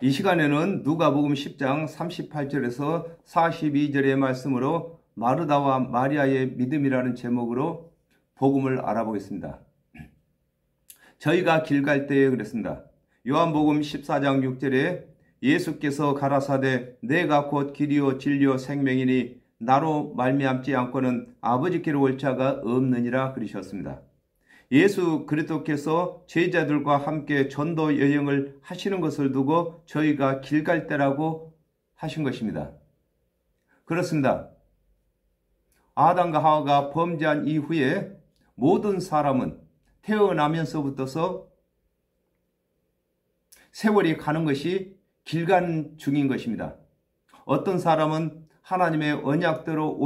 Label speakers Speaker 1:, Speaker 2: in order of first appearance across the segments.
Speaker 1: 이 시간에는 누가복음 10장 38절에서 42절의 말씀으로 마르다와 마리아의 믿음이라는 제목으로 복음을 알아보겠습니다. 저희가 길 갈 때에 그랬습니다. 요한복음 14장 6절에 예수께서 가라사대 내가 곧 길이요 진리요 생명이니 나로 말미암지 않고는 아버지께로 올 자가 없느니라 그러셨습니다. 예수 그리스도께서 제자들과 함께 전도 여행을 하시는 것을 두고 저희가 길 갈 때라고 하신 것입니다. 그렇습니다. 아담과 하와가 범죄한 이후에 모든 사람은 태어나면서부터서 세월이 가는 것이 길 가는 중인 것입니다. 어떤 사람은 하나님의 언약대로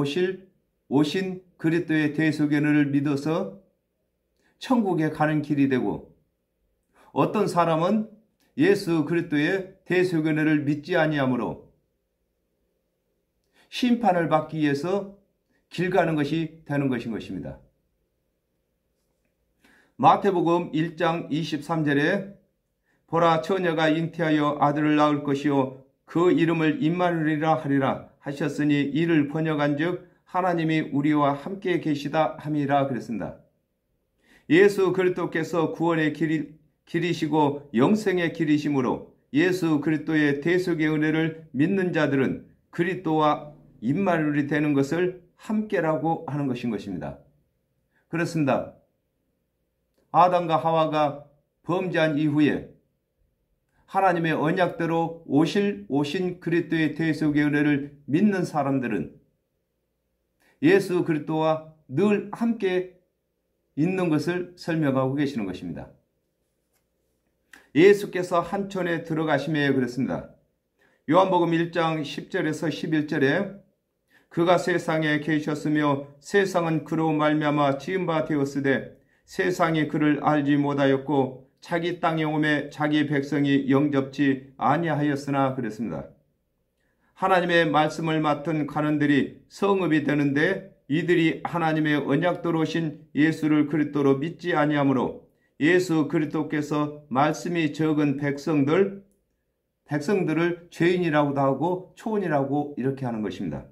Speaker 1: 오신 그리스도의 대속연을 믿어서 천국에 가는 길이 되고, 어떤 사람은 예수 그리스도의 대속연을 믿지 아니하므로 심판을 받기 위해서 길 가는 것이 되는 것인 것입니다. 마태복음 1장 23절에 보라 처녀가 잉태하여 아들을 낳을 것이요 그 이름을 임마누엘이라 하리라 하셨으니 이를 번역한즉 하나님이 우리와 함께 계시다 함이라 그랬습니다. 예수 그리스도께서 구원의 길이시고 영생의 길이시므로 예수 그리스도의 대속의 은혜를 믿는 자들은 그리스도와 임마누엘이 되는 것을 함께라고 하는 것인 것입니다. 그렇습니다. 아담과 하와가 범죄한 이후에 하나님의 언약대로 오신 그리스도의 대속의 은혜를 믿는 사람들은 예수 그리스도와 늘 함께 있는 것을 설명하고 계시는 것입니다. 예수께서 한촌에 들어가시며 그랬습니다. 요한복음 1장 10절에서 11절에 그가 세상에 계셨으며 세상은 그로 말미암아 지은 바 되었으되 세상이 그를 알지 못하였고 자기 땅에 오매 자기 백성이 영접지 아니하였으나 그랬습니다. 하나님의 말씀을 맡은 관원들이 성읍이 되는데 이들이 하나님의 언약대로 오신 예수를 그리스도로 믿지 아니하므로 예수 그리스도께서 말씀이 적은 백성들을 죄인이라고도 하고 초혼이라고 이렇게 하는 것입니다.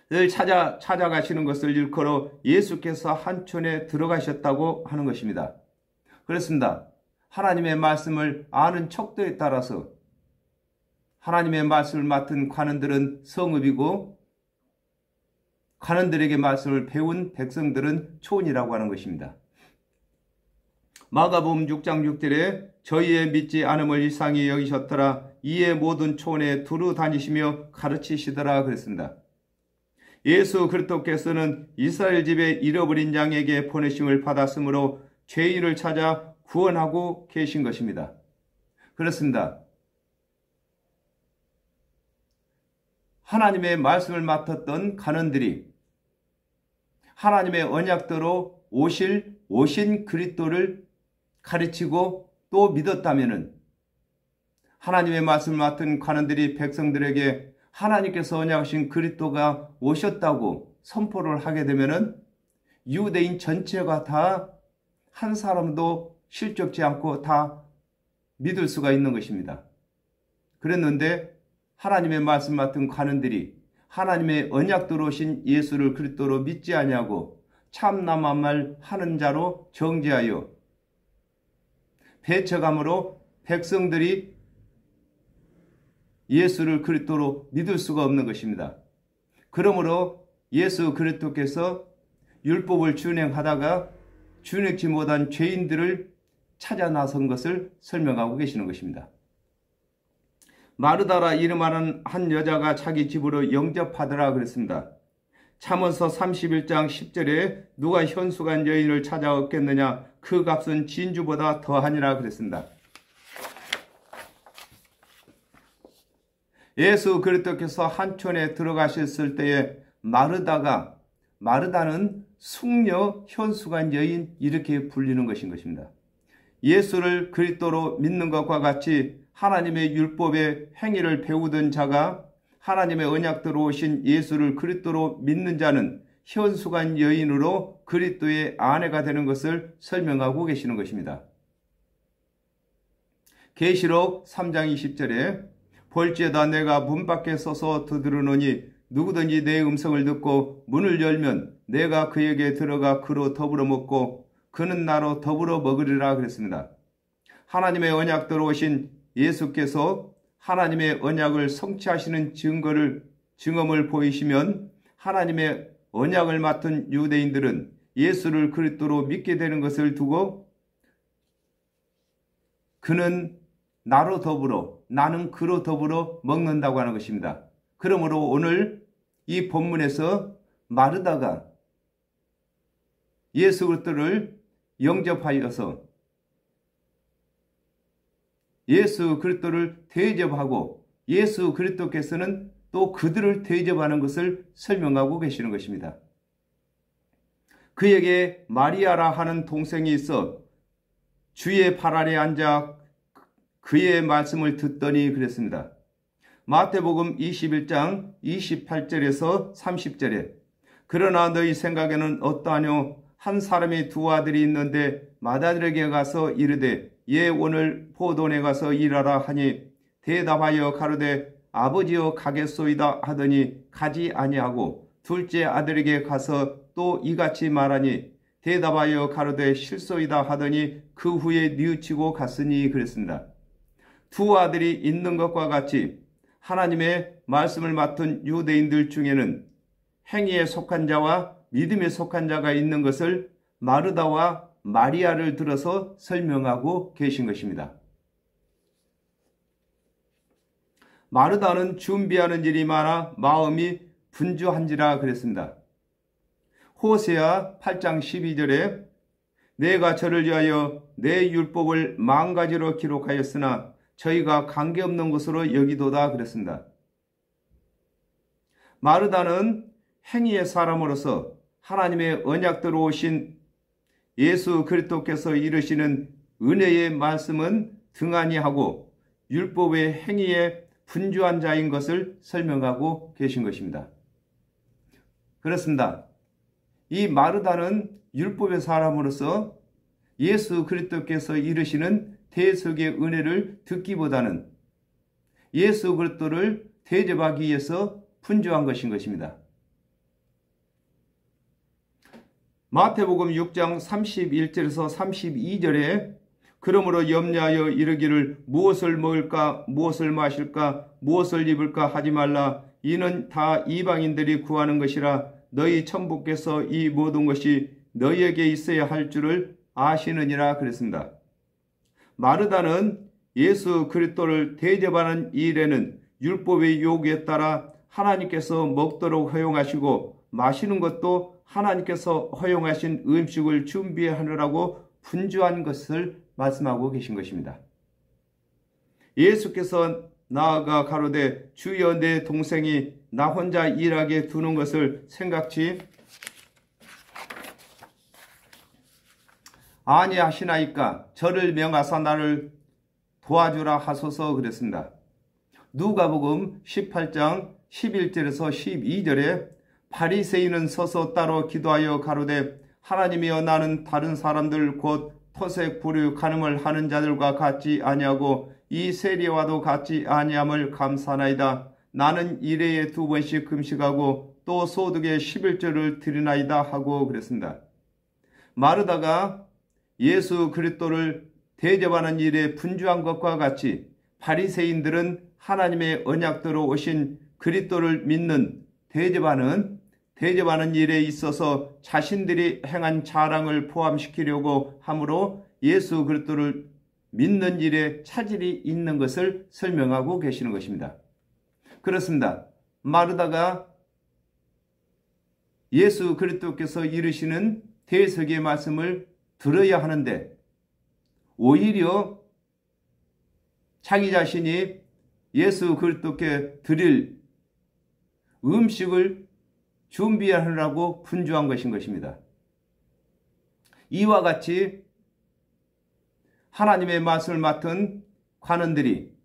Speaker 1: 늘 찾아가시는 것을 일컬어 예수께서 한촌에 들어가셨다고 하는 것입니다. 그렇습니다. 하나님의 말씀을 아는 척도에 따라서 하나님의 말씀을 맡은 관원들은 성읍이고 관원들에게 말씀을 배운 백성들은 초혼이라고 하는 것입니다. 마가복음 6장 6절에 저희의 믿지 않음을 이상히 여기셨더라 이에 모든 초혼에 두루 다니시며 가르치시더라 그랬습니다. 예수 그리스도께서는 이스라엘 집에 잃어버린 양에게 보내심을 받았으므로 죄인을 찾아 구원하고 계신 것입니다. 그렇습니다. 하나님의 말씀을 맡았던 관원들이 하나님의 언약대로 오신 그리스도를 가르치고 또 믿었다면은 하나님의 말씀을 맡은 관원들이 백성들에게 하나님께서 언약하신 그리스도가 오셨다고 선포를 하게 되면은 유대인 전체가 다 한 사람도 실족지 않고 다 믿을 수가 있는 것입니다. 그랬는데 하나님의 말씀 맡은 관원들이 하나님의 언약대로 오신 예수를 그리스도로 믿지 아니하고 참남한 말 하는 자로 정죄하여 배척함으로 백성들이 예수를 그리스도로 믿을 수가 없는 것입니다. 그러므로 예수 그리스도께서 율법을 준행하다가 준행치 못한 죄인들을 찾아 나선 것을 설명하고 계시는 것입니다. 마르다라 이름하는 한 여자가 자기 집으로 영접하더라 그랬습니다. 잠언서 31장 10절에 누가 현숙한 여인을 찾아 얻겠느냐 그 값은 진주보다 더하니라 그랬습니다. 예수 그리스도께서 한촌에 들어가셨을 때에 마르다는 숙녀 현숙한 여인 이렇게 불리는 것입니다. 예수를 그리스도로 믿는 것과 같이 하나님의 율법의 행위를 배우던 자가 하나님의 언약대로 오신 예수를 그리스도로 믿는 자는 현숙한 여인으로 그리스도의 아내가 되는 것을 설명하고 계시는 것입니다. 계시록 3장 20절에 볼지어다 내가 문 밖에 서서 두드르노니 누구든지 내 음성을 듣고 문을 열면 내가 그에게 들어가 그로 더불어 먹고 그는 나로 더불어 먹으리라 그랬습니다. 하나님의 언약대로 오신 예수께서 하나님의 언약을 성취하시는 증언을 보이시면 하나님의 언약을 맡은 유대인들은 예수를 그리스도로 믿게 되는 것을 두고 그는 나로 더불어 나는 그로 더불어 먹는다고 하는 것입니다. 그러므로 오늘 이 본문에서 마르다가 예수 그리스도를 영접하여서 예수 그리스도를 대접하고 예수 그리스도께서는 또 그들을 대접하는 것을 설명하고 계시는 것입니다. 그에게 마리아라 하는 동생이 있어 주의 발 아래 앉아 그의 말씀을 듣더니 그랬습니다. 마태복음 21장 28절에서 30절에 그러나 너희 생각에는 어떠하뇨? 한 사람이 두 아들이 있는데 맏아들에게 가서 이르되 얘 오늘 포도원에 가서 일하라 하니 대답하여 가로되 아버지여 가겠소이다 하더니 가지 아니하고 둘째 아들에게 가서 또 이같이 말하니 대답하여 가로되 실소이다 하더니 그 후에 뉘우치고 갔으니 그랬습니다. 두 아들이 있는 것과 같이 하나님의 말씀을 맡은 유대인들 중에는 행위에 속한 자와 믿음에 속한 자가 있는 것을 마르다와 마리아를 들어서 설명하고 계신 것입니다. 마르다는 준비하는 일이 많아 마음이 분주한지라 그랬습니다. 호세아 8장 12절에 내가 저를 위하여 내 율법을 망가지로 기록하였으나 저희가 관계없는 것으로 여기도다 그랬습니다. 마르다는 행위의 사람으로서 하나님의 언약대로 오신 예수 그리스도께서 이르시는 은혜의 말씀은 등한히 하고 율법의 행위에 분주한 자인 것을 설명하고 계신 것입니다. 그렇습니다. 이 마르다는 율법의 사람으로서 예수 그리스도께서 이르시는 대속의 은혜를 듣기보다는 예수 그리스도를 대접하기 위해서 분주한 것인 것입니다. 마태복음 6장 31절에서 32절에 그러므로 염려하여 이르기를 무엇을 먹을까 무엇을 마실까 무엇을 입을까 하지 말라. 이는 다 이방인들이 구하는 것이라. 너희 천부께서 이 모든 것이 너희에게 있어야 할 줄을 아시느니라 그랬습니다. 마르다는 예수 그리스도를 대접하는 일에는 율법의 요구에 따라 하나님께서 먹도록 허용하시고 마시는 것도 하나님께서 허용하신 음식을 준비하느라고 분주한 것을 말씀하고 계신 것입니다. 예수께서 나아가 가로되 주여 내 동생이 나 혼자 일하게 두는 것을 생각지 아니하시나이까 저를 명하사 나를 도와주라 하소서 그랬습니다. 누가복음 18장 11절에서 12절에 바리새인은 서서 따로 기도하여 가로되 하나님이여 나는 다른 사람들 곧 토색 불유 간음을 하는 자들과 같지 아니하고 이 세리와도 같지 아니함을 감사나이다. 나는 일회에 2번씩 금식하고 또 소득의 11조를 드리나이다 하고 그랬습니다. 마르다가 예수 그리스도를 대접하는 일에 분주한 것과 같이 바리새인들은 하나님의 언약대로 오신 그리스도를 믿는 대접하는 일에 있어서 자신들이 행한 자랑을 포함시키려고 하므로 예수 그리스도를 믿는 일에 차질이 있는 것을 설명하고 계시는 것입니다. 그렇습니다. 마르다가 예수 그리스도께서 이르시는 대속의 말씀을 들어야 하는데 오히려 자기 자신이 예수 그리스도께 드릴 음식을 준비하느라고 분주한 것인 것입니다. 이와 같이 하나님의 말씀을 맡은 관원들이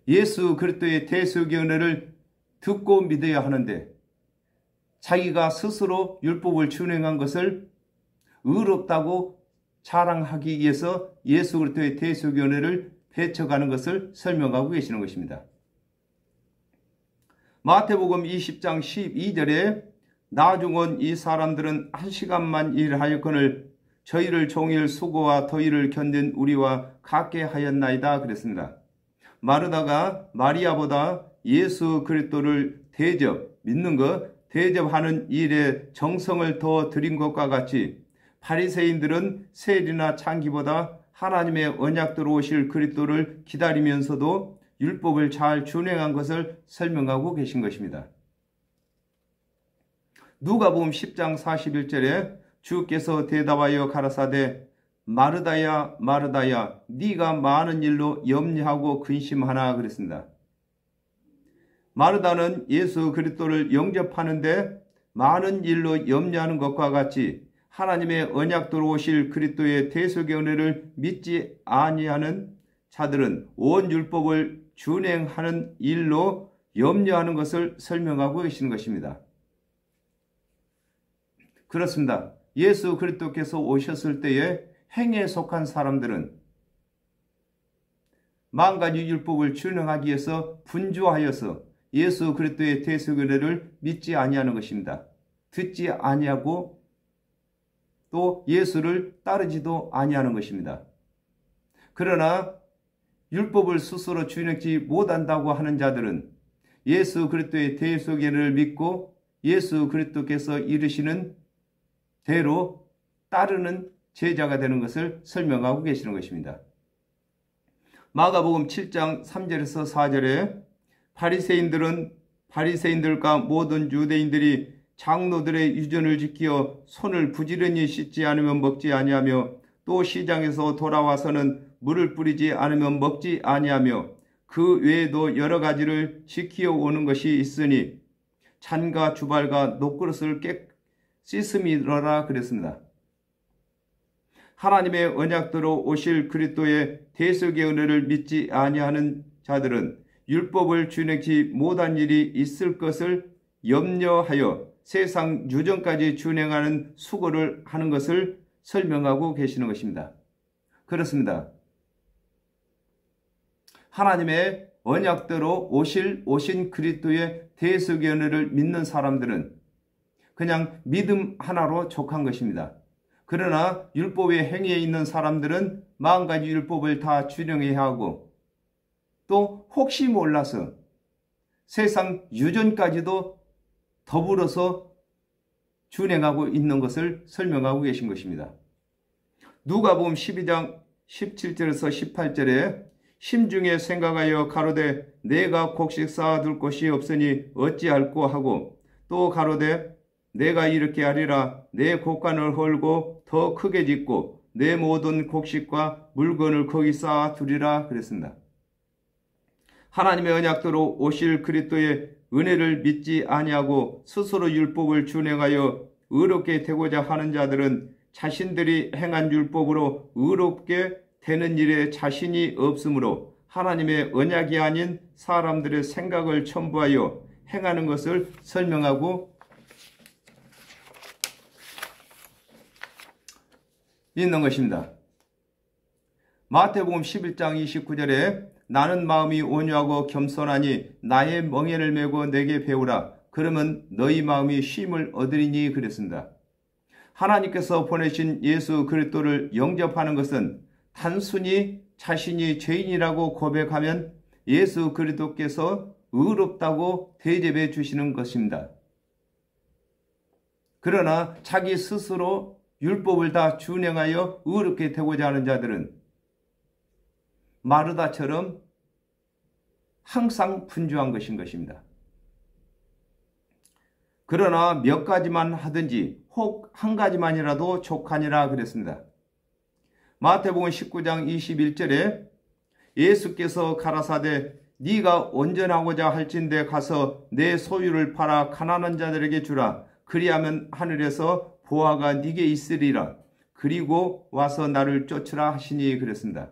Speaker 1: 예수 그리스도의 대속의 은혜를 듣고 믿어야 하는데 자기가 스스로 율법을 준행한 것을 의롭다고 자랑하기 위해서 예수 그리스도의 대속의 은혜를 헤쳐가는 것을 설명하고 계시는 것입니다. 마태복음 20장 12절에 나중은 이 사람들은 1시간만 일하였거늘 저희를 종일 수고와 더위를 견딘 우리와 같게 하였나이다 그랬습니다. 마르다가 마리아보다 예수 그리스도를 믿는 것, 대접하는 일에 정성을 더 들인 것과 같이 바리새인들은 세일이나 창기보다 하나님의 언약대로 오실 그리스도를 기다리면서도 율법을 잘 준행한 것을 설명하고 계신 것입니다. 누가복음 10장 41절에 주께서 대답하여 가라사대 마르다야 마르다야 네가 많은 일로 염려하고 근심하나 그랬습니다. 마르다는 예수 그리스도를 영접하는데 많은 일로 염려하는 것과 같이 하나님의 언약대로 오실 그리스도의 대속의 은혜를 믿지 아니하는 자들은 온 율법을 준행하는 일로 염려하는 것을 설명하고 계시는 것입니다. 그렇습니다. 예수 그리스도께서 오셨을 때에 행에 속한 사람들은 만 가지 율법을 준행하기 위해서 분주하여서 예수 그리스도의 대속의 은혜를 믿지 아니하는 것입니다. 듣지 아니하고 또 예수를 따르지도 아니하는 것입니다. 그러나 율법을 스스로 준행치 못한다고 하는 자들은 예수 그리스도의 대속의 은혜를 믿고 예수 그리스도께서 이르시는 대로 따르는 제자가 되는 것을 설명하고 계시는 것입니다. 마가복음 7장 3절에서 4절에 바리새인들과 모든 유대인들이 장로들의 유전을 지키어 손을 부지런히 씻지 않으면 먹지 아니하며 또 시장에서 돌아와서는 물을 뿌리지 않으면 먹지 아니하며 그 외에도 여러 가지를 지키어 오는 것이 있으니 잔과 주발과 녹그릇을 씻음이러라 그랬습니다. 하나님의 언약대로 오실 그리스도의 대속의 은혜를 믿지 아니하는 자들은 율법을 준행치 못한 일이 있을 것을 염려하여 세상 유전까지 준행하는 수고를 하는 것을 설명하고 계시는 것입니다. 그렇습니다. 하나님의 언약대로 오신 그리스도의 대속의 은혜를 믿는 사람들은 그냥 믿음 하나로 족한 것입니다. 그러나 율법의 행위에 있는 사람들은 40가지 율법을 다 준행해야 하고 또 혹시 몰라서 세상 유전까지도 더불어서 준행하고 있는 것을 설명하고 계신 것입니다. 누가복음 12장 17절에서 18절에 심중에 생각하여 가로되 내가 곡식 쌓아둘 곳이 없으니 어찌할꼬 하고 또 가로되 내가 이렇게 하리라 내 곡간을 헐고 더 크게 짓고 내 모든 곡식과 물건을 거기 쌓아두리라 그랬습니다. 하나님의 언약대로 오실 그리스도의 은혜를 믿지 아니하고 스스로 율법을 준행하여 의롭게 되고자 하는 자들은 자신들이 행한 율법으로 의롭게 되는 일에 자신이 없으므로 하나님의 언약이 아닌 사람들의 생각을 첨부하여 행하는 것을 설명하고 있는 것입니다. 마태복음 11장 29절에 나는 마음이 온유하고 겸손하니 나의 멍에를 메고 내게 배우라. 그러면 너희 마음이 쉼을 얻으리니 그랬습니다. 하나님께서 보내신 예수 그리스도를 영접하는 것은 단순히 자신이 죄인이라고 고백하면 예수 그리스도께서 의롭다고 대접해 주시는 것입니다. 그러나 자기 스스로 율법을 다 준행하여 의롭게 되고자 하는 자들은 마르다처럼 항상 분주한 것인 것입니다. 그러나 몇 가지만 하든지 혹 한 가지만이라도 족하니라 그랬습니다. 마태복음 19장 21절에 예수께서 가라사대 네가 온전하고자 할진대 가서 내 소유를 팔아 가난한 자들에게 주라. 그리하면 하늘에서 보화가 네게 있으리라. 그리고 와서 나를 쫓으라 하시니 그랬습니다.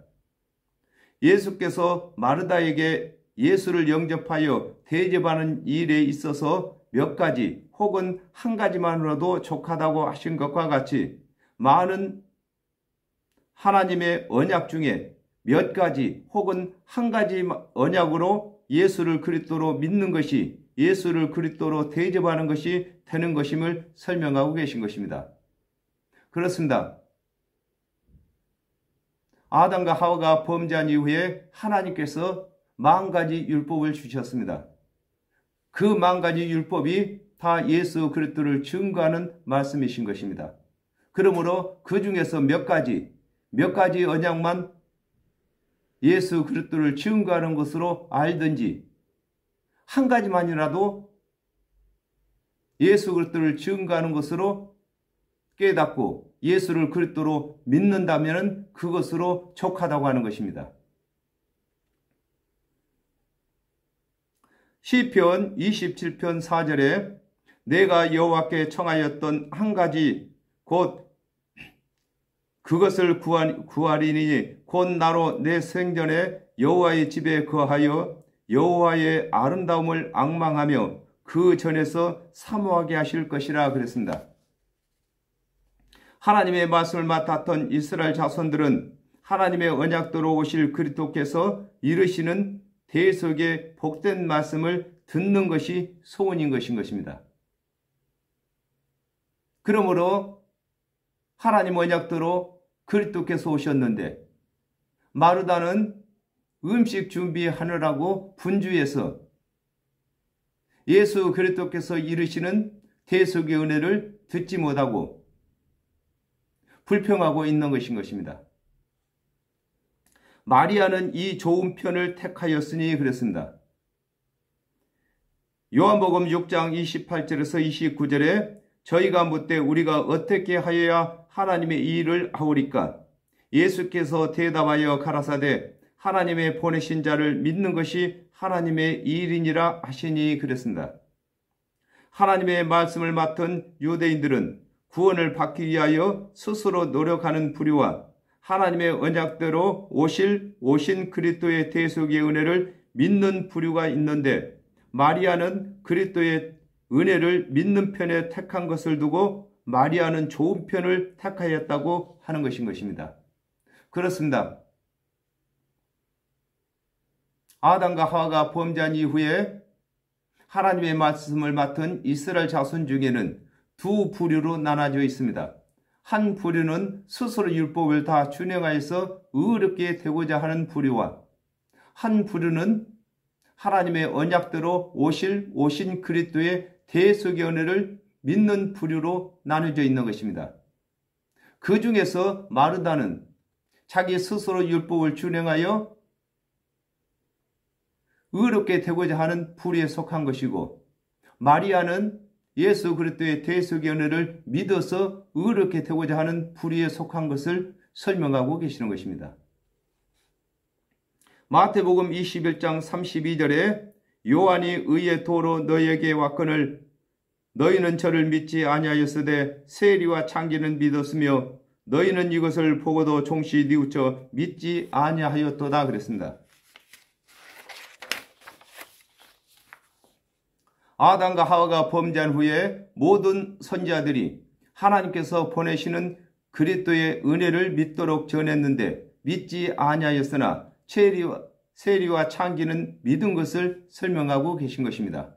Speaker 1: 예수께서 마르다에게 예수를 영접하여 대접하는 일에 있어서 몇 가지 혹은 한 가지만으로도 족하다고 하신 것과 같이 많은 하나님의 언약 중에 몇 가지 혹은 한 가지 언약으로 예수를 그리스도로 믿는 것이 예수를 그리스도로 대접하는 것이 되는 것임을 설명하고 계신 것입니다. 그렇습니다. 아담과 하와가 범죄한 이후에 하나님께서 10,000가지 율법을 주셨습니다. 그 10,000가지 율법이 다 예수 그리스도를 증거하는 말씀이신 것입니다. 그러므로 그 중에서 몇 가지 언약만 예수 그리스도를 증거하는 것으로 알든지 한 가지만이라도 예수 그리스도를 증거하는 것으로 깨닫고 예수를 그리스도로 믿는다면 그것으로 족하다고 하는 것입니다. 시편 27편 4절에 내가 여호와께 청하였던 한 가지 곧 그것을 구하리니 곧 나로 내 생전에 여호와의 집에 거하여 여호와의 아름다움을 앙망하며 그 전에서 사모하게 하실 것이라 그랬습니다. 하나님의 말씀을 맡았던 이스라엘 자손들은 하나님의 언약대로 오실 그리스도께서 이르시는 대속의 복된 말씀을 듣는 것이 소원인 것입니다. 그러므로 하나님 언약대로 그리스도께서 오셨는데 마르다는 음식 준비하느라고 분주해서 예수 그리스도께서 이르시는 대속의 은혜를 듣지 못하고 불평하고 있는 것입니다. 마리아는 이 좋은 편을 택하였으니 그랬습니다. 요한복음 6장 28절에서 29절에 저희가 묻되 우리가 어떻게 하여야 하나님의 이 일을 하오리까? 예수께서 대답하여 가라사대 하나님의 보내신 자를 믿는 것이 하나님의 일이니라 하시니 그랬습니다. 하나님의 말씀을 맡은 유대인들은 구원을 받기 위하여 스스로 노력하는 부류와 하나님의 언약대로 오신 그리스도의 대속의 은혜를 믿는 부류가 있는데 마리아는 그리스도의 은혜를 믿는 편에 택한 것을 두고 마리아는 좋은 편을 택하였다고 하는 것입니다. 그렇습니다. 아담과 하와가 범죄한 이후에 하나님의 말씀을 맡은 이스라엘 자손 중에는 두 부류로 나눠져 있습니다. 한 부류는 스스로 율법을 다 준행하여서 의롭게 되고자 하는 부류와 한 부류는 하나님의 언약대로 오신 그리스도의 대속의 은혜를 믿는 부류로 나눠져 있는 것입니다. 그 중에서 마르다는 자기 스스로 율법을 준행하여 의롭게 되고자 하는 부류에 속한 것이고 마리아는 예수 그리스도의 대속의 은혜를 믿어서 의롭게 되고자 하는 부류에 속한 것을 설명하고 계시는 것입니다. 마태복음 21장 32절에 요한이 의의 도로 너희에게 왔거늘 너희는 저를 믿지 아니하였으되 세리와 창기는 믿었으며 너희는 이것을 보고도 종시 뉘우쳐 믿지 아니하였도다 그랬습니다. 아담과 하와가 범죄한 후에 모든 선지자들이 하나님께서 보내시는 그리스도의 은혜를 믿도록 전했는데 믿지 아니하였으나 세리와 창기는 믿은 것을 설명하고 계신 것입니다.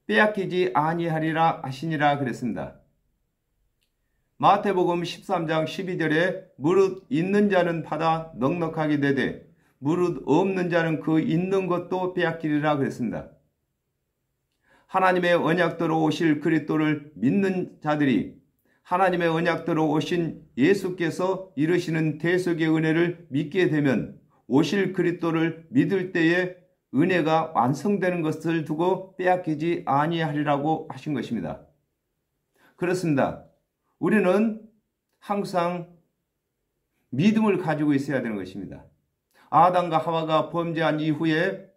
Speaker 1: 빼앗기지 아니하리라 하시니라 그랬습니다. 마태복음 13장 12절에 무릇 있는 자는 받아 넉넉하게 되되 무릇 없는 자는 그 있는 것도 빼앗기리라 그랬습니다. 하나님의 언약대로 오실 그리스도를 믿는 자들이 하나님의 언약대로 오신 예수께서 이루시는 대속의 은혜를 믿게 되면 오실 그리스도를 믿을 때에 은혜가 완성되는 것을 두고 빼앗기지 아니하리라고 하신 것입니다. 그렇습니다. 우리는 항상 믿음을 가지고 있어야 되는 것입니다. 아담과 하와가 범죄한 이후에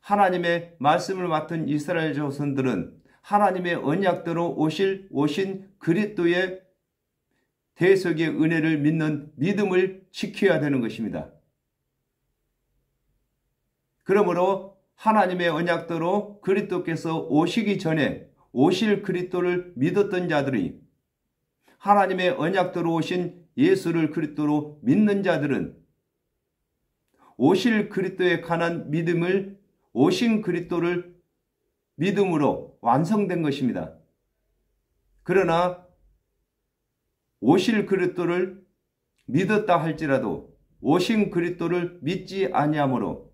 Speaker 1: 하나님의 말씀을 맡은 이스라엘 자손들은 하나님의 언약대로 오신 그리스도의 대속의 은혜를 믿는 믿음을 지켜야 되는 것입니다. 그러므로 하나님의 언약대로 그리스도께서 오시기 전에 오실 그리스도를 믿었던 자들이 하나님의 언약대로 오신 예수를 그리스도로 믿는 자들은 오실 그리스도에 관한 믿음을 오신 그리스도를 믿음으로 완성된 것입니다. 그러나 오실 그리스도를 믿었다 할지라도 오신 그리스도를 믿지 아니하므로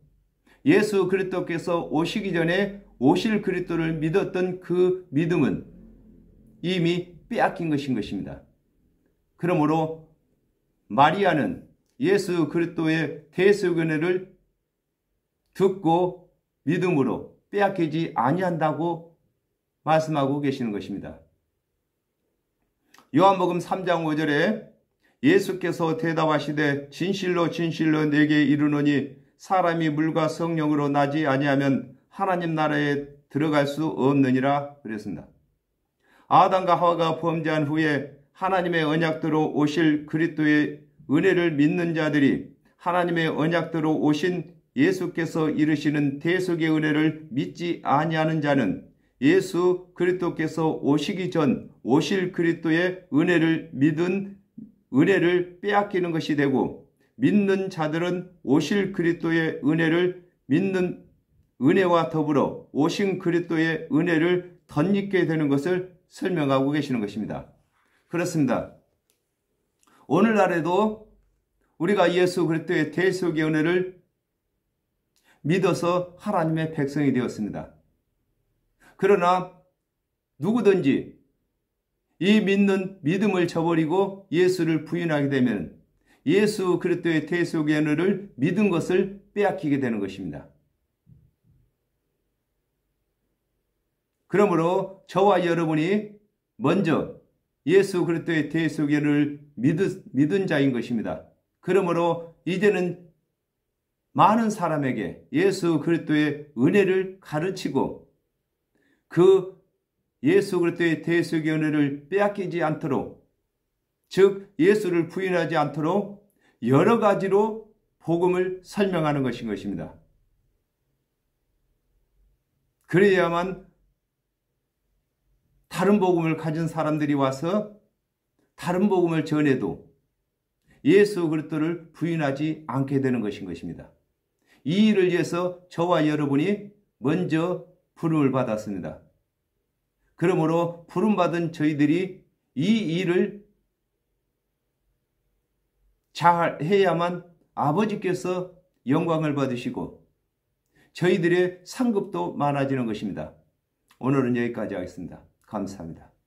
Speaker 1: 예수 그리스도께서 오시기 전에 오실 그리스도를 믿었던 그 믿음은 이미 빼앗긴 것인 것입니다. 그러므로 마리아는 예수 그리스도의 대속연회를 듣고 믿음으로 빼앗기지 아니한다고 말씀하고 계시는 것입니다. 요한복음 3장 5절에 예수께서 대답하시되 진실로 진실로 내게 이르노니 사람이 물과 성령으로 나지 아니하면 하나님 나라에 들어갈 수 없느니라 그랬습니다. 아담과 하와가 범죄한 후에 하나님의 언약대로 오실 그리스도의 은혜를 믿는 자들이 하나님의 언약대로 오신 예수께서 이르시는 대속의 은혜를 믿지 아니하는 자는 예수 그리스도께서 오시기 전 오실 그리스도의 은혜를 믿은 은혜를 빼앗기는 것이 되고 믿는 자들은 오실 그리스도의 은혜를 믿는 은혜와 더불어 오신 그리스도의 은혜를 덧입게 되는 것을 설명하고 계시는 것입니다. 그렇습니다. 오늘날에도 우리가 예수 그리스도의 대속의 은혜를 믿어서 하나님의 백성이 되었습니다. 그러나 누구든지 이 믿는 믿음을 저버리고 예수를 부인하게 되면 예수 그리스도의 대속의 은혜를 믿은 것을 빼앗기게 되는 것입니다. 그러므로 저와 여러분이 먼저 예수 그리스도의 대속의 은혜를 믿은 자인 것입니다. 그러므로 이제는 많은 사람에게 예수 그리스도의 은혜를 가르치고 그 예수 그리스도의 대속의 은혜를 빼앗기지 않도록, 즉 예수를 부인하지 않도록 여러 가지로 복음을 설명하는 것인 것입니다. 그래야만 다른 복음을 가진 사람들이 와서 다른 복음을 전해도 예수 그리스도를 부인하지 않게 되는 것인 것입니다. 이 일을 위해서 저와 여러분이 먼저 부름을 받았습니다. 그러므로 부름받은 저희들이 이 일을 잘 해야만 아버지께서 영광을 받으시고 저희들의 상급도 많아지는 것입니다. 오늘은 여기까지 하겠습니다. 감사합니다.